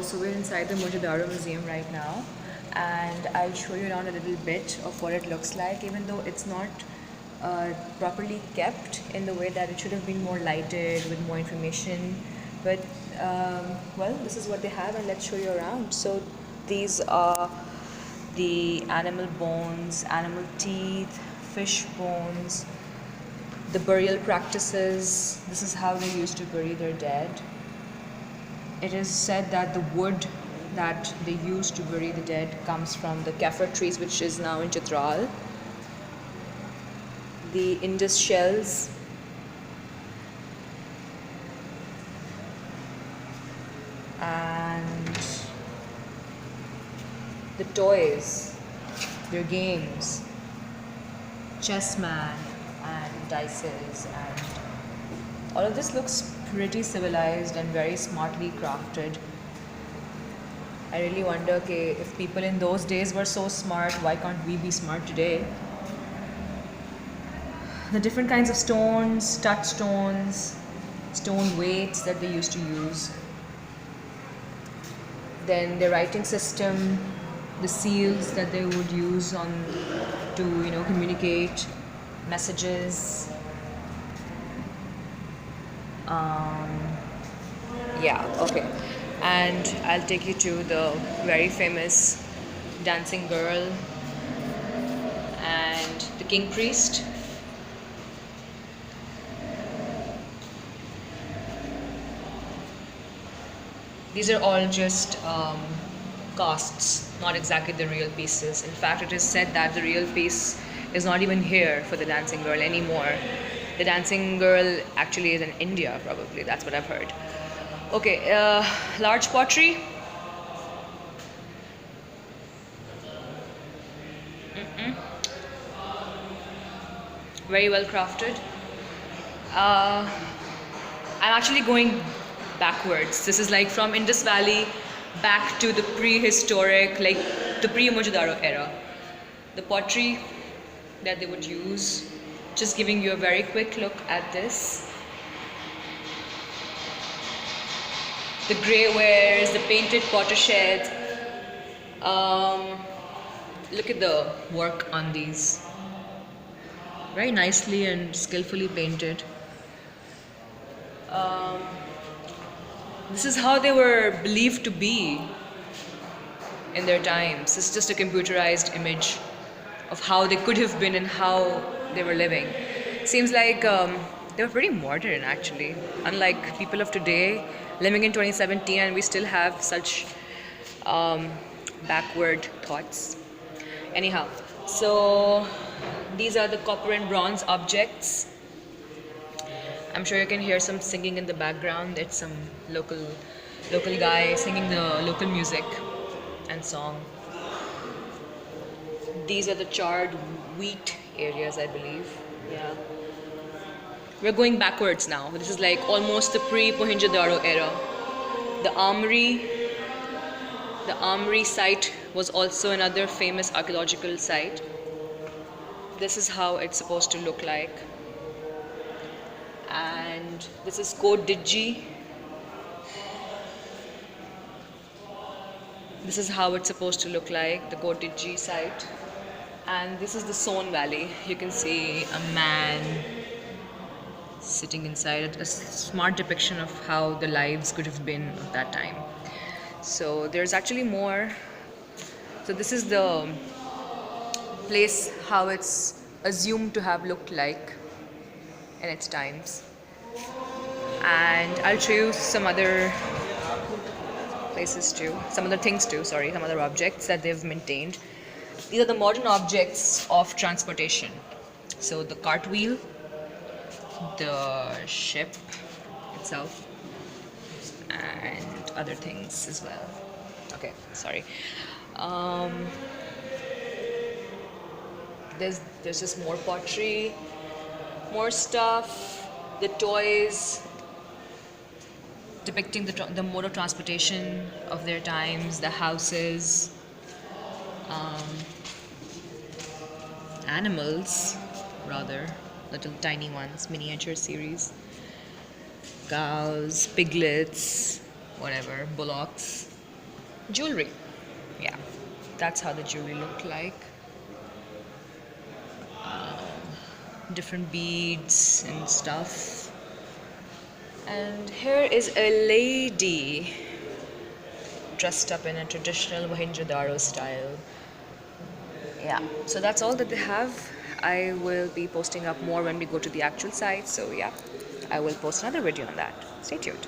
So we're inside the Daro Museum right now, and I'll show you around a little bit of what it looks like, even though it's not properly kept in the way that it should have been more lighted with more information. But well, this is what they have, and let's show you around. So these are the animal bones, animal teeth, fish bones, the burial practices. This is how they used to bury their dead. It is said that the wood that they used to bury the dead comes from the kaffir trees, which is now in Chitral. The Indus shells, and the toys, their games, chessman and dices, and all of this looks pretty civilized and very smartly crafted. I really wonder, okay, if people in those days were so smart, why can't we be smart today? The different kinds of stones, touchstones, stone weights that they used to use. Then the writing system, the seals that they would use on to communicate messages. Yeah, okay. And I'll take you to the very famous dancing girl and the king priest. These are all just casts, not exactly the real pieces. In fact, it is said that the real piece is not even here for the dancing girl anymore. The dancing girl actually is in India, probably. That's what I've heard. Okay, large pottery. Very well crafted. I'm actually going backwards. This is like from Indus Valley back to the prehistoric, like the pre-Mohenjo-daro era. The pottery that they would use. Just giving you a very quick look at this. The grey wares, the painted potter sheds. Look at the work on these. Very nicely and skillfully painted. This is how they were believed to be in their times. This is just a computerized image of how they could have been and how they were living. Seems like they were pretty modern, actually. Unlike people of today, living in 2017, and we still have such backward thoughts. Anyhow, so these are the copper and bronze objects. I'm sure you can hear some singing in the background. It's some local guy singing the local music and song. These are the charred wheat areas, I believe. Yeah. We're going backwards now. This is like almost the pre-Mohenjo-daro era. The armory site was also another famous archaeological site. This is how it's supposed to look like. And this is Kot Diji. This is how it's supposed to look like, the Kot Diji site. And this is the Son Valley. You can see a man sitting inside it, a smart depiction of how the lives could have been of that time. So there's actually more. So this is the place, how it's assumed to have looked like in its times. And I'll show you some other places too, some other things too, sorry, some other objects that they've maintained. These are the modern objects of transportation. So the cartwheel, the ship itself, and other things as well. Okay, sorry. There's just more pottery, more stuff, the toys depicting the mode of transportation of their times, the houses, animals, rather, little tiny ones, miniature series, cows, piglets, whatever, bullocks, Jewelry. Yeah, that's how the jewelry looked like. Different beads and stuff. And here is a lady dressed up in a traditional Mohenjo-daro style. Yeah, so that's all that they have. I will be posting up more when we go to the actual site. So yeah, I will post another video on that. Stay tuned.